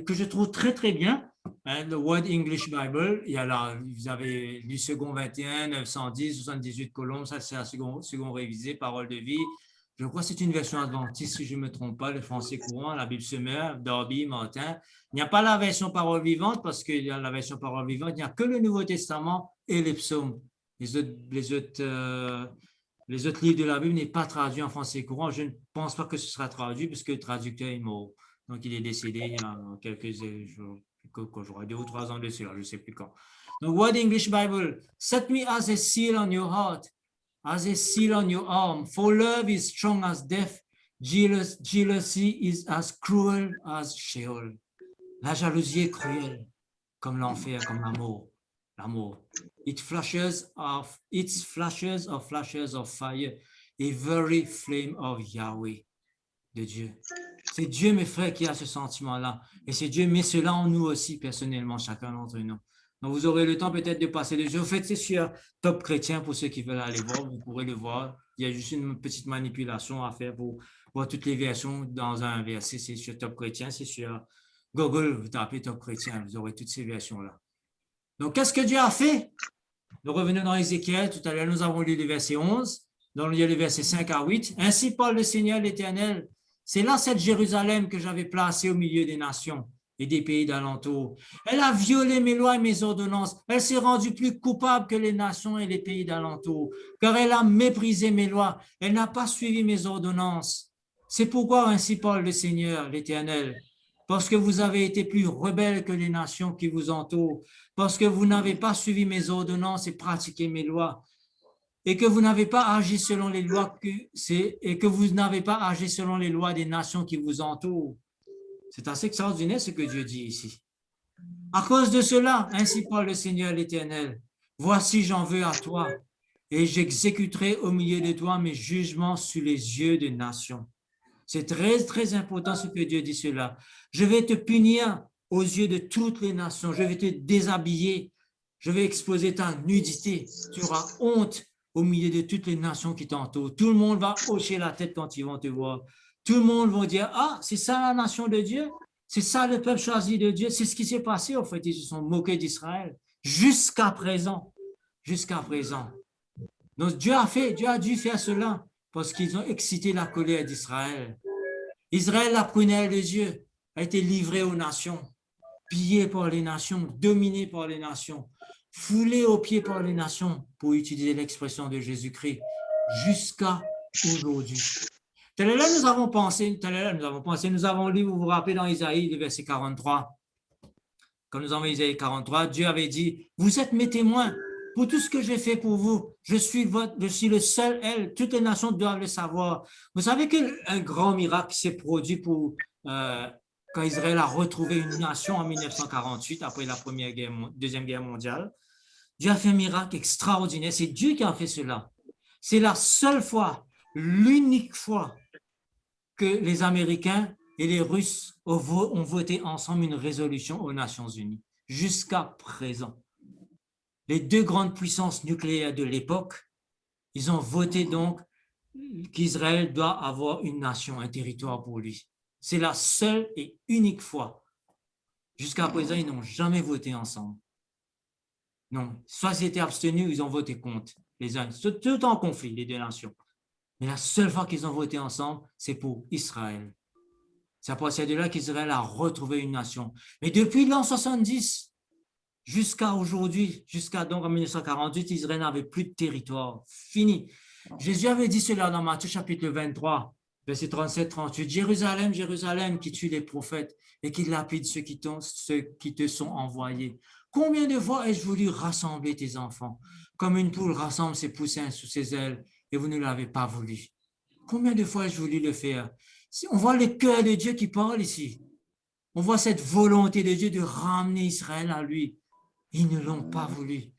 que je trouve très, très bien. Le Word English Bible, il y a là, vous avez lu second 21, 910, 78 colonnes, ça c'est la second révisé, parole de vie. Je crois que c'est une version adventiste, si je ne me trompe pas, le français courant, la Bible Semeur, Darby, Martin. Il n'y a pas la version parole vivante, parce qu'il y a la version parole vivante, il n'y a que le Nouveau Testament et les psaumes. Les autres livres de la Bible n'est pas traduit en français courant. Je ne pense pas que ce sera traduit, parce que le traducteur est mort. Donc, il est décédé il y a quelques jours. J'aurai 2 ou 3 ans de cela, je ne sais plus quand. Donc, Word English Bible, set me as a seal on your heart, as a seal on your arm, for love is strong as death, jealousy is as cruel as Sheol. La jalousie est cruelle, comme l'enfer, comme l'amour. L'amour. It flashes of fire, a very flame of Yahweh, de Dieu. C'est Dieu, mes frères, qui a ce sentiment-là. Et c'est Dieu met cela en nous aussi, personnellement, chacun d'entre nous. Donc, vous aurez le temps peut-être de passer dessus. En fait, c'est sur Top Chrétien pour ceux qui veulent aller voir. Vous pourrez le voir. Il y a juste une petite manipulation à faire pour voir toutes les versions dans un verset. C'est sur Top Chrétien, c'est sur Google. Vous tapez Top Chrétien, vous aurez toutes ces versions-là. Donc, qu'est-ce que Dieu a fait? Nous revenons dans Ézéchiel. Tout à l'heure, nous avons lu le verset 11. Donc, il y a le verset 5 à 8. Ainsi parle le Seigneur l'Éternel. C'est là cette Jérusalem que j'avais placée au milieu des nations et des pays d'alentour. Elle a violé mes lois et mes ordonnances. Elle s'est rendue plus coupable que les nations et les pays d'alentour, car elle a méprisé mes lois. Elle n'a pas suivi mes ordonnances. C'est pourquoi ainsi parle le Seigneur, l'Éternel. Parce que vous avez été plus rebelles que les nations qui vous entourent, parce que vous n'avez pas suivi mes ordonnances et pratiqué mes lois, et que vous n'avez pas agi selon les lois des nations qui vous entourent. C'est assez extraordinaire ce que Dieu dit ici. À cause de cela, ainsi parle le Seigneur l'Éternel, voici j'en veux à toi, et j'exécuterai au milieu de toi mes jugements sur les yeux des nations. C'est très, très important ce que Dieu dit cela. Je vais te punir aux yeux de toutes les nations, je vais te déshabiller, je vais exposer ta nudité, tu auras honte au milieu de toutes les nations qui t'entourent. Tout le monde va hocher la tête quand ils vont te voir. Tout le monde va dire, ah, c'est ça la nation de Dieu? C'est ça le peuple choisi de Dieu? C'est ce qui s'est passé, en fait. Ils se sont moqués d'Israël jusqu'à présent. Jusqu'à présent. Donc, Dieu a dû faire cela parce qu'ils ont excité la colère d'Israël. Israël, la prunelle de Dieu, a été livrée aux nations, pillée par les nations, dominée par les nations, foulée aux pieds par les nations, pour utiliser l'expression de Jésus-Christ, jusqu'à aujourd'hui. Tel est là, nous avons pensé, nous avons lu, vous vous rappelez dans Isaïe, le verset 43. Quand nous avons Isaïe 43, Dieu avait dit, vous êtes mes témoins pour tout ce que j'ai fait pour vous. Je suis le seul, elle, toutes les nations doivent le savoir. Vous savez qu'un grand miracle s'est produit quand quand Israël a retrouvé une nation en 1948, après la Deuxième Guerre mondiale. Dieu a fait un miracle extraordinaire. C'est Dieu qui a fait cela. C'est la seule fois, l'unique fois que les Américains et les Russes ont voté ensemble une résolution aux Nations Unies, jusqu'à présent. Les deux grandes puissances nucléaires de l'époque, ils ont voté donc qu'Israël doit avoir une nation, un territoire pour lui. C'est la seule et unique fois. Jusqu'à présent, ils n'ont jamais voté ensemble. Non, soit ils étaient abstenus, ils ont voté contre les uns, tout en conflit, les deux nations. Mais la seule fois qu'ils ont voté ensemble, c'est pour Israël. C'est à partir de là qu'Israël a retrouvé une nation. Mais depuis l'an 70, jusqu'à aujourd'hui, jusqu'à donc en 1948, Israël n'avait plus de territoire. Fini. Jésus avait dit cela dans Matthieu chapitre 23, verset 37-38. Jérusalem, Jérusalem, qui tue les prophètes et qui lapide ceux qui te sont envoyés. Combien de fois ai-je voulu rassembler tes enfants, comme une poule rassemble ses poussins sous ses ailes, et vous ne l'avez pas voulu? Combien de fois ai-je voulu le faire? On voit le cœur de Dieu qui parle ici. On voit cette volonté de Dieu de ramener Israël à lui. Ils ne l'ont pas voulu.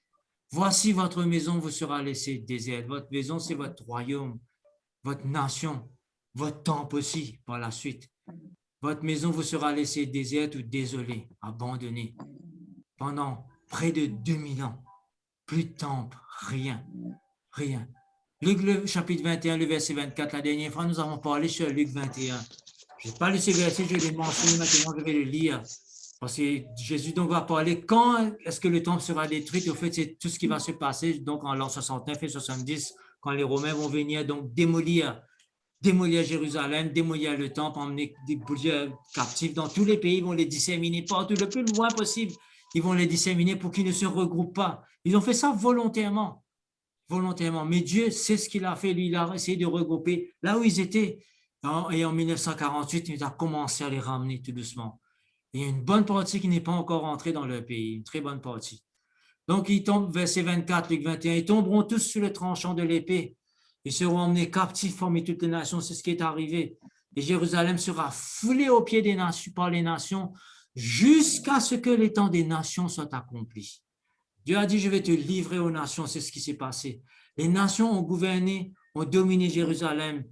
Voici votre maison vous sera laissée déserte. Votre maison, c'est votre royaume, votre nation, votre temple aussi par la suite. Votre maison vous sera laissée déserte ou désolée, abandonnée. Pendant près de 2000 ans. Plus de temple, rien, rien. Luc, le chapitre 21, le verset 24, la dernière fois, nous avons parlé sur Luc 21. Je n'ai pas lu ce verset, je l'ai mentionné, maintenant je vais le lire. Parce que Jésus donc va parler quand est-ce que le temple sera détruit. Au fait, c'est tout ce qui va se passer donc en l'an 69 et 70, quand les Romains vont venir donc démolir Jérusalem, démolir le temple, emmener des captifs dans tous les pays, ils vont les disséminer partout, le plus loin possible. Ils vont les disséminer pour qu'ils ne se regroupent pas. Ils ont fait ça volontairement. Volontairement. Mais Dieu sait ce qu'il a fait. Lui, il a essayé de regrouper là où ils étaient. Et en 1948, il a commencé à les ramener tout doucement. Il y a une bonne partie qui n'est pas encore entrée dans leur pays, une très bonne partie. Donc, ils tombent, verset 24, Luc 21, ils tomberont tous sur le tranchant de l'épée. Ils seront emmenés captifs parmi toutes les nations. C'est ce qui est arrivé. Et Jérusalem sera foulée aux pieds des nations, par les nations jusqu'à ce que les temps des nations soient accomplis. Dieu a dit, je vais te livrer aux nations. C'est ce qui s'est passé. Les nations ont gouverné, ont dominé Jérusalem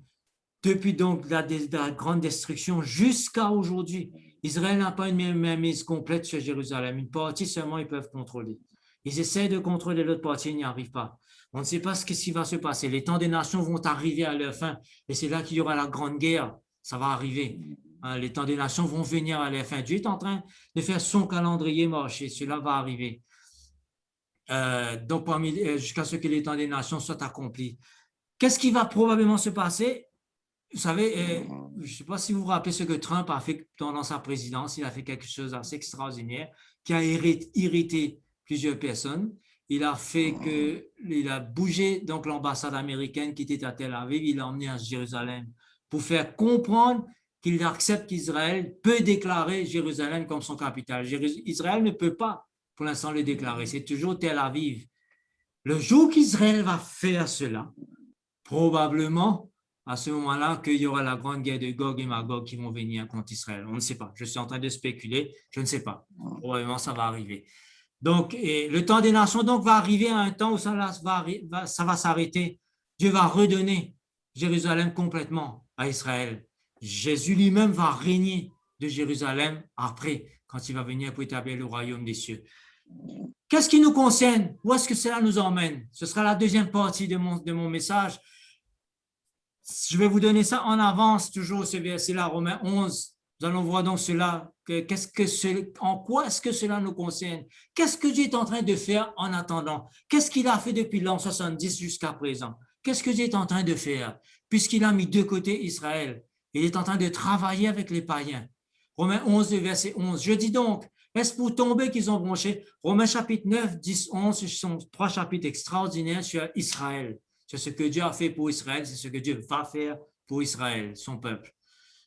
depuis donc la grande destruction jusqu'à aujourd'hui. Israël n'a pas une mainmise complète sur Jérusalem. Une partie seulement ils peuvent contrôler. Ils essaient de contrôler l'autre partie, ils n'y arrivent pas. On ne sait pas ce qui va se passer. Les temps des nations vont arriver à leur fin. Et c'est là qu'il y aura la grande guerre. Ça va arriver. Les temps des nations vont venir à leur fin. Dieu est en train de faire son calendrier marcher. Cela va arriver. Donc, jusqu'à ce que les temps des nations soient accomplis. Qu'est-ce qui va probablement se passer? Vous savez, je ne sais pas si vous vous rappelez ce que Trump a fait pendant sa présidence. Il a fait quelque chose d'assez extraordinaire qui a irrité plusieurs personnes. Il a bougé donc l'ambassade américaine qui était à Tel Aviv. Il l'a emmené à Jérusalem pour faire comprendre qu'il accepte qu'Israël peut déclarer Jérusalem comme son capitale. Israël ne peut pas pour l'instant le déclarer. C'est toujours Tel Aviv. Le jour qu'Israël va faire cela, probablement à ce moment-là qu'il y aura la grande guerre de Gog et Magog qui vont venir contre Israël. On ne sait pas. Je suis en train de spéculer. Je ne sais pas. Probablement, ça va arriver. Donc, le temps des nations donc, va arriver à un temps où ça va s'arrêter. Dieu va redonner Jérusalem complètement à Israël. Jésus lui-même va régner de Jérusalem après, quand il va venir pour établir le royaume des cieux. Qu'est-ce qui nous concerne? Où est-ce que cela nous emmène? Ce sera la deuxième partie de mon message. Je vais vous donner ça en avance, toujours ce verset-là, Romains 11. Nous allons voir donc cela, en quoi est-ce que cela nous concerne? Qu'est-ce que Dieu est en train de faire en attendant? Qu'est-ce qu'il a fait depuis l'an 70 jusqu'à présent? Qu'est-ce que Dieu est en train de faire? Puisqu'il a mis de côté Israël, il est en train de travailler avec les païens. Romains 11, verset 11. Je dis donc, est-ce pour tomber qu'ils ont bronché? Romains chapitre 9, 10, 11, ce sont trois chapitres extraordinaires sur Israël. C'est ce que Dieu a fait pour Israël, c'est ce que Dieu va faire pour Israël, son peuple.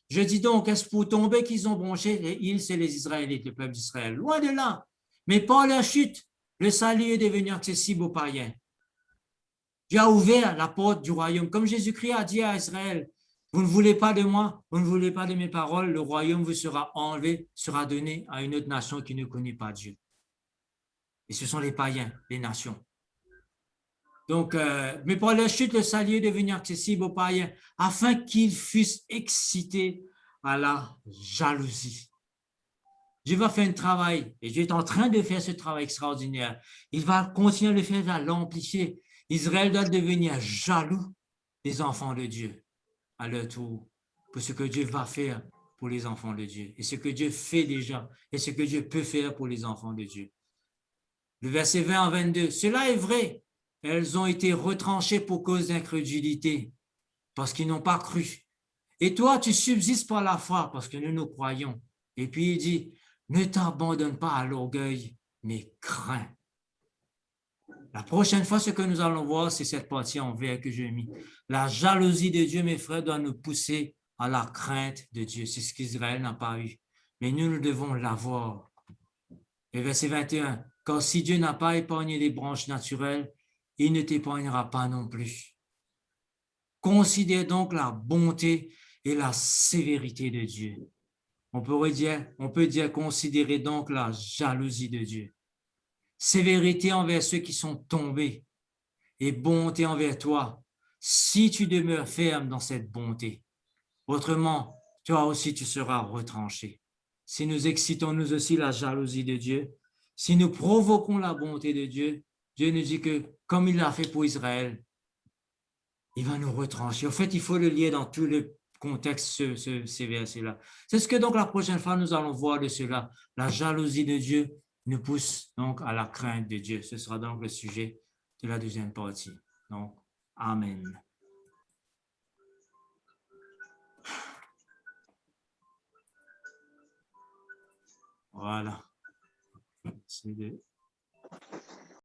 Je dis donc, est-ce pour tomber qu'ils ont bronché? Ils, c'est les Israélites, le peuple d'Israël. Loin de là. Mais par leur chute, le salut est devenu accessible aux païens. Dieu a ouvert la porte du royaume. Comme Jésus-Christ a dit à Israël, Vous ne voulez pas de moi, vous ne voulez pas de mes paroles, le royaume vous sera enlevé, sera donné à une autre nation qui ne connaît pas Dieu. Et ce sont les païens, les nations. Donc, mais par la chute, le salut est devenu accessible aux païens afin qu'ils fussent excités à la jalousie. Dieu va faire un travail et Dieu est en train de faire ce travail extraordinaire. Il va continuer à le faire, à l'amplifier. Israël doit devenir jaloux des enfants de Dieu à leur tour pour ce que Dieu va faire pour les enfants de Dieu et ce que Dieu fait déjà et ce que Dieu peut faire pour les enfants de Dieu. Le verset 20 à 22, cela est vrai. Elles ont été retranchées pour cause d'incrédulité, parce qu'ils n'ont pas cru. Et toi, tu subsistes par la foi, parce que nous croyons. Et puis il dit, ne t'abandonne pas à l'orgueil, mais crains. La prochaine fois, ce que nous allons voir, c'est cette partie en vert que j'ai mis. La jalousie de Dieu, mes frères, doit nous pousser à la crainte de Dieu. C'est ce qu'Israël n'a pas eu. Mais nous devons l'avoir. Et verset 21, car si Dieu n'a pas épargné les branches naturelles, il ne t'épargnera pas non plus. Considère donc la bonté et la sévérité de Dieu. On peut dire considérer donc la jalousie de Dieu. Sévérité envers ceux qui sont tombés et bonté envers toi, si tu demeures ferme dans cette bonté. Autrement, toi aussi tu seras retranché. Si nous excitons nous aussi la jalousie de Dieu, si nous provoquons la bonté de Dieu, Dieu nous dit que comme il l'a fait pour Israël, il va nous retrancher. En fait, il faut le lier dans tout le contexte, ces versets-là. C'est ce que donc la prochaine fois nous allons voir de cela. La jalousie de Dieu nous pousse donc à la crainte de Dieu. Ce sera donc le sujet de la deuxième partie. Donc, Amen. Voilà. C'est